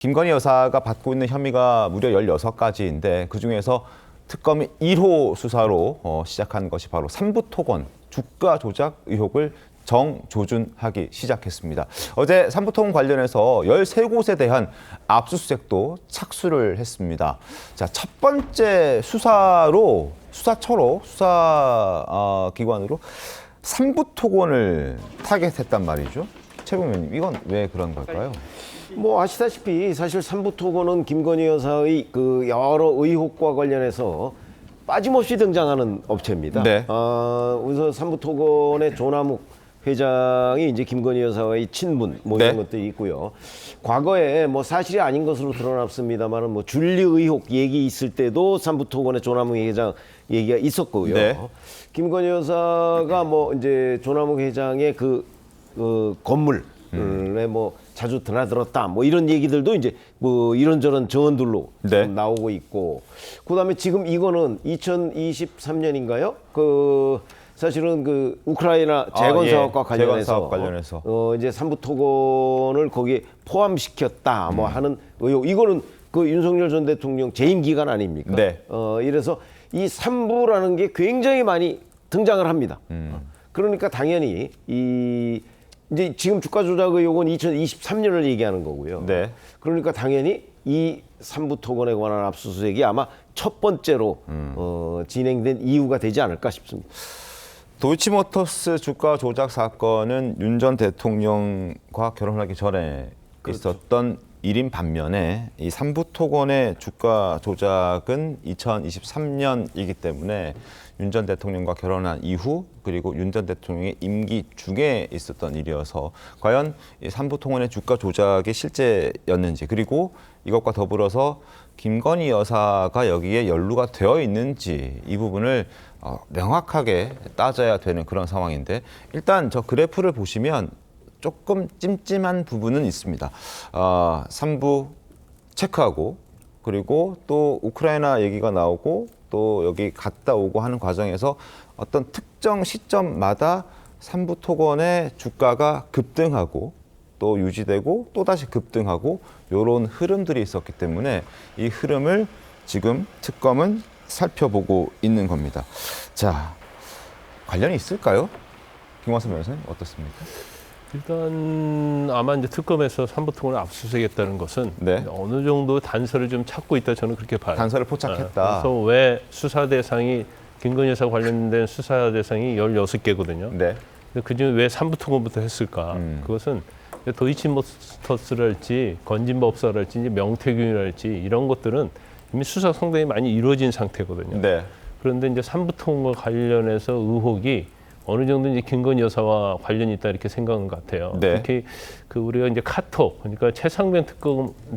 김건희 여사가 받고 있는 혐의가 무려 16가지인데 그중에서 특검이 1호 수사로 시작한 것이 바로 삼부토건 주가 조작 의혹을 정조준하기 시작했습니다. 어제 삼부토건 관련해서 13곳에 대한 압수수색도 착수를 했습니다. 자, 첫 번째 수사처로 기관으로 삼부토건을 타겟했단 말이죠. 최 부위원님, 이건 왜 그런 걸까요? 뭐 아시다시피 사실 삼부토건은 김건희 여사의 그 여러 의혹과 관련해서 빠짐없이 등장하는 업체입니다. 네. 우선 삼부토건의 조남욱 회장이 이제 김건희 여사와의 친분 뭐 이런 네. 것들이 있고요. 과거에 뭐 사실이 아닌 것으로 드러났습니다만은 뭐 준리 의혹 얘기 있을 때도 삼부토건의 조남욱 회장 얘기가 있었고요. 네. 김건희 여사가 뭐 이제 조남욱 회장의 그 건물에 뭐 자주 드나들었다 뭐 이런 얘기들도 이제 뭐 이런저런 정언들로 네. 나오고 있고, 그다음에 지금 이거는 2023년인가요? 그 사실은 그 우크라이나 재건 사업과 관련해서, 재건 사업 관련해서. 이제 삼부토건을 거기에 포함시켰다 뭐 하는 의혹. 이거는 그 윤석열 전 대통령 재임 기간 아닙니까? 네. 이래서 이 삼부라는 게 굉장히 많이 등장을 합니다. 그러니까 당연히 이제 지금 주가 조작 의혹은 2023년을 얘기하는 거고요. 네. 그러니까 당연히 이 삼부토건에 관한 압수수색이 아마 첫 번째로 진행된 이유가 되지 않을까 싶습니다. 도이치모터스 주가 조작 사건은 윤 전 대통령과 결혼하기 전에 있었던 일인 반면에 이 삼부토건의 주가 조작은 2023년이기 때문에 윤 전 대통령과 결혼한 이후 그리고 윤 전 대통령의 임기 중에 있었던 일이어서 과연 이 삼부토건의 주가 조작이 실제였는지, 그리고 이것과 더불어서 김건희 여사가 여기에 연루가 되어 있는지 이 부분을 명확하게 따져야 되는 그런 상황인데, 일단 저 그래프를 보시면 조금 찜찜한 부분은 있습니다. 삼부 체크하고 그리고 또 우크라이나 얘기가 나오고 또 여기 갔다 오고 하는 과정에서 어떤 특정 시점마다 삼부토건의 주가가 급등하고 또 유지되고 또 다시 급등하고 이런 흐름들이 있었기 때문에 이 흐름을 지금 특검은 살펴보고 있는 겁니다. 자, 관련이 있을까요? 김광선 변호사님 어떻습니까? 일단 아마 이제 특검에서 삼부토건을 압수수색했다는 것은 네. 어느 정도 단서를 좀 찾고 있다, 저는 그렇게 봐요. 단서를 포착했다. 그래서 왜 수사 대상이 김건희 여사 관련된 수사 대상이 16개거든요. 네. 그중에 왜 삼부토건부터 했을까? 그것은 도이치모터스랄지 건진법사랄지 명태균이랄지 이런 것들은 이미 수사 상당히 많이 이루어진 상태거든요. 네. 그런데 이제 삼부토건과 관련해서 의혹이 어느 정도 이제 김건희 여사와 관련이 있다 이렇게 생각하는 것 같아요. 네. 특히 그 우리가 이제 카톡, 그러니까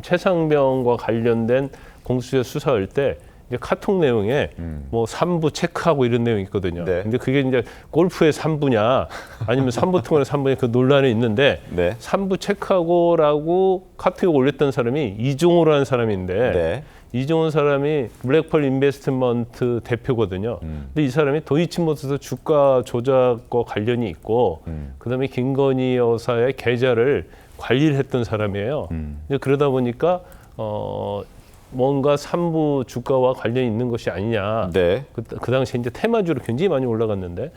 최상병과 관련된 공수처 수사할 때 이제 카톡 내용에 뭐 삼부 체크하고 이런 내용이 있거든요. 네. 근데 그게 이제 골프의 삼부냐 아니면 삼부토건의 삼부냐 그 논란이 있는데 네. 삼부 체크하고라고 카톡에 올렸던 사람이 이종호라는 사람인데 네. 이종호 사람이 블랙펄 인베스트먼트 대표거든요. 근데 이 사람이 도이치모터스 주가 조작과 관련이 있고 그다음에 김건희 여사의 계좌를 관리를 했던 사람이에요. 그러다 보니까 뭔가 삼부 주가와 관련이 있는 것이 아니냐. 네. 그 당시에 이제 테마주로 굉장히 많이 올라갔는데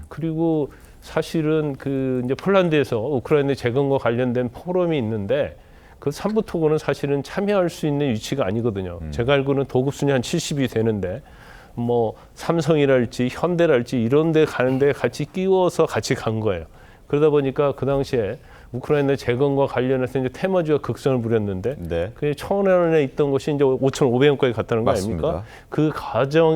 그리고 사실은 그 이제 폴란드에서 우크라이나 재건과 관련된 포럼이 있는데 그 삼부토건은 사실은 참여할 수 있는 위치가 아니거든요. 제가 알고는 도급 순위 한 70이 되는데 뭐 삼성이랄지 현대랄지 이런 데 가는데 같이 끼워서 같이 간 거예요. 그러다 보니까 그 당시에 우크라이나 재건과 관련해서 이제 테마주가 극성을 부렸는데 네. 그 1,000원에 있던 것이 이제 5,500원까지 갔다는 거 맞습니다. 아닙니까? 그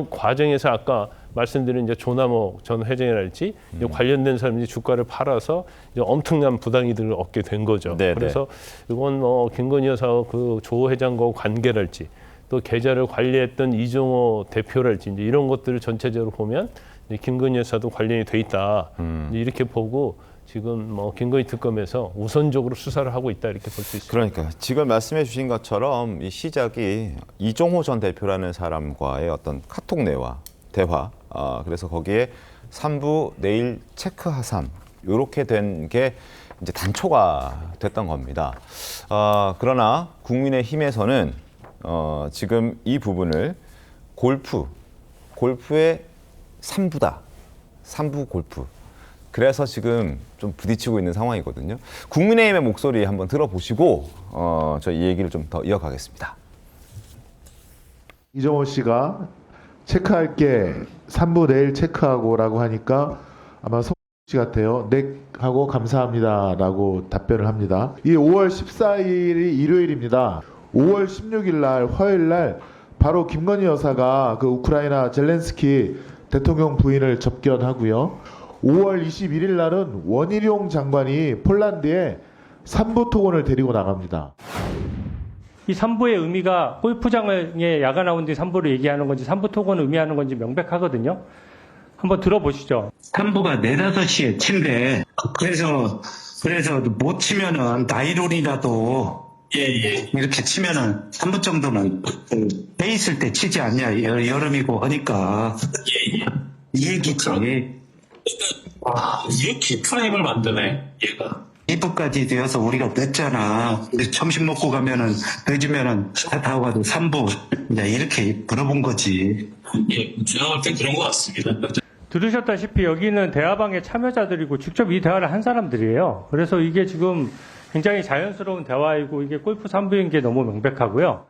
과정에서 아까 말씀드린 이제 조남욱 전 회장이랄지 이제 관련된 사람들이 주가를 팔아서 이제 엄청난 부당이득을 얻게 된 거죠. 네네. 그래서 이건 김건희 여사와 그 조 회장과 관계랄지 또 계좌를 관리했던 이종호 대표랄지 이제 이런 것들을 전체적으로 보면 이제 김건희 여사도 관련이 돼 있다. 이제 이렇게 보고 지금 김건희 특검에서 우선적으로 수사를 하고 있다 이렇게 볼 수 있습니다. 그러니까 지금 말씀해 주신 것처럼 이 시작이 이종호 전 대표라는 사람과의 어떤 카톡 대화, 그래서 거기에 삼부 내일 체크하삼 이렇게 된 게 이제 단초가 됐던 겁니다. 그러나 국민의힘에서는 지금 이 부분을 골프의 3부다. 3부 골프. 그래서 지금 좀 부딪히고 있는 상황이거든요. 국민의힘의 목소리 한번 들어보시고 저희 이 얘기를 좀 더 이어가겠습니다. 이정호 씨가 체크할게 3부 내일 체크하고라고 하니까 아마 송 씨 같아요. 네 하고 감사합니다라고 답변을 합니다. 이 5월 14일이 일요일입니다. 5월 16일 날 화요일 날 바로 김건희 여사가 그 우크라이나 젤렌스키 대통령 부인을 접견하고요. 5월 21일 날은 원희룡 장관이 폴란드에 3부 토건을 데리고 나갑니다. 이 3부의 의미가 골프장에 야간 라운드 3부를 얘기하는 건지 3부 토건을 의미하는 건지 명백하거든요. 한번 들어보시죠. 3부가 4, 5시에 친대. 그래서 못 치면은 나이론이라도 이렇게 치면은 3부 정도는 돼 있을 때 치지 않냐. 여름이고 하니까. 이 얘기지. 이렇게 프레임을 만드네, 얘가. 2부까지 되어서 우리가 냈잖아. 근데 점심 먹고 가면은, 늦으면은, 차 타고 가도 3부. 이제 이렇게 물어본 거지. 예, 제가 볼 땐 그런 것 같습니다. 들으셨다시피 여기는 대화방의 참여자들이고 직접 이 대화를 한 사람들이에요. 그래서 이게 지금 굉장히 자연스러운 대화이고 이게 골프 3부인 게 너무 명백하고요.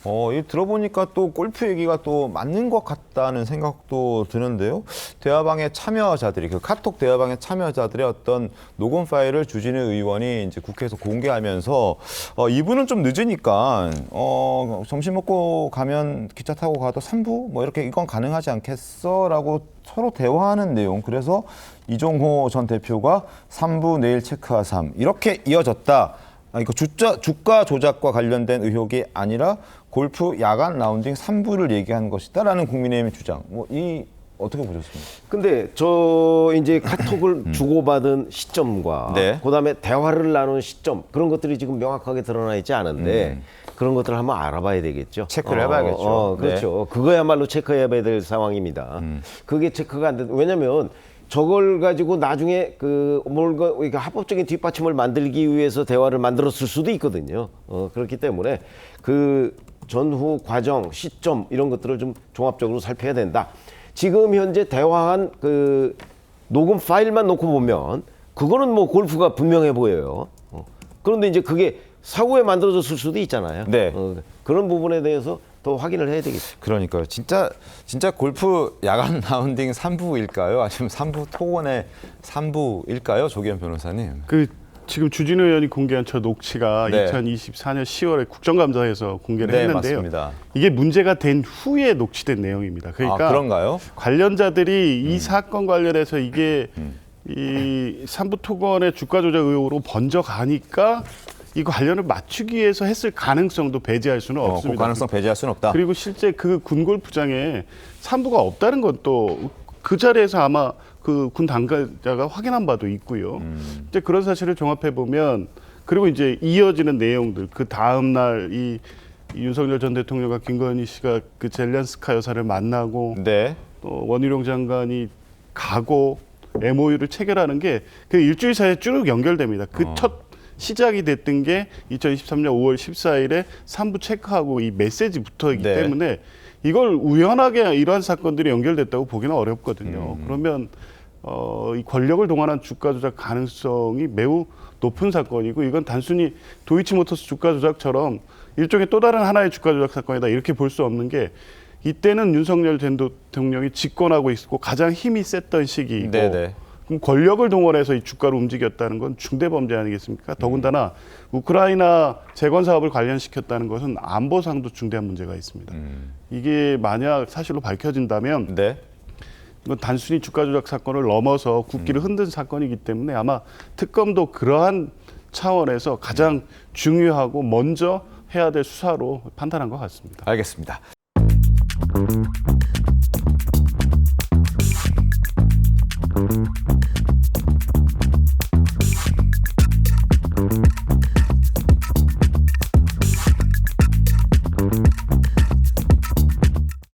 이 들어보니까 또 골프 얘기가 또 맞는 것 같다는 생각도 드는데요. 대화방의 참여자들이 그 카톡 대화방의 참여자들의 어떤 녹음 파일을 주진우 의원이 이제 국회에서 공개하면서 이분은 좀 늦으니까 점심 먹고 가면 기차 타고 가도 3부 뭐 이렇게 이건 가능하지 않겠어라고 서로 대화하는 내용. 그래서 이종호 전 대표가 3부 내일 체크하삼 이렇게 이어졌다. 이거 주가 조작과 관련된 의혹이 아니라 골프 야간 라운딩 3부를 얘기한 것이다라는 국민의힘의 주장. 이 어떻게 보셨습니까? 근데 저 이제 카톡을 주고받은 시점과 네. 그다음에 대화를 나눈 시점 그런 것들이 지금 명확하게 드러나 있지 않은데 그런 것들을 한번 알아봐야 되겠죠. 체크를 해봐야겠죠. 그렇죠. 그거야말로 체크해봐야 될 상황입니다. 그게 체크가 안 돼. 왜냐하면 저걸 가지고 나중에 그러니까 합법적인 뒷받침을 만들기 위해서 대화를 만들었을 수도 있거든요. 그렇기 때문에 그 전후 과정, 시점 이런 것들을 좀 종합적으로 살펴야 된다. 지금 현재 대화한 그 녹음 파일만 놓고 보면 그거는 뭐 골프가 분명해 보여요. 그런데 이제 그게 사후에 만들어졌을 수도 있잖아요. 네. 그런 부분에 대해서 더 확인을 해야 되겠죠. 그러니까요. 진짜 골프 야간 라운딩 3부일까요? 아니면 3부 토건의 3부일까요? 조기현 변호사님. 지금 주진우 의원이 공개한 저 녹취가 네. 2024년 10월에 국정감사에서 공개를 네, 했는데요. 맞습니다. 이게 문제가 된 후에 녹취된 내용입니다. 그러니까 그런가요? 관련자들이 이 사건 관련해서 이게 이 3부 토건의 주가 조작 의혹으로 번져가니까 이 관련을 맞추기 위해서 했을 가능성도 배제할 수는 그 없습니다. 가능성 배제할 수는 없다. 그리고 실제 그 군 골프장에 3부가 없다는 건 또 그 자리에서 아마 그 군 당사자가 확인한 바도 있고요. 이제 그런 사실을 종합해 보면 그리고 이제 이어지는 내용들 그 다음 날 이 윤석열 전 대통령과 김건희 씨가 그 젤렌스카 여사를 만나고 네. 또 원희룡 장관이 가고 MOU를 체결하는 게 그 일주일 사이에 쭉 연결됩니다. 그 첫 시작이 됐던 게 2023년 5월 14일에 3부 체크하고 이 메시지 붙어있기 네. 때문에 이걸 우연하게 이러한 사건들이 연결됐다고 보기는 어렵거든요. 그러면 이 권력을 동원한 주가 조작 가능성이 매우 높은 사건이고 이건 단순히 도이치모터스 주가 조작처럼 일종의 또 다른 하나의 주가 조작 사건이다 이렇게 볼 수 없는 게 이때는 윤석열 전 대통령이 집권하고 있고 가장 힘이 셌던 시기이고 네네. 그럼 권력을 동원해서 이 주가를 움직였다는 건 중대 범죄 아니겠습니까? 더군다나 우크라이나 재건 사업을 관련시켰다는 것은 안보상도 중대한 문제가 있습니다. 이게 만약 사실로 밝혀진다면 네. 이건 단순히 주가 조작 사건을 넘어서 국기를 흔든 사건이기 때문에 아마 특검도 그러한 차원에서 가장 중요하고 먼저 해야 될 수사로 판단한 것 같습니다. 알겠습니다.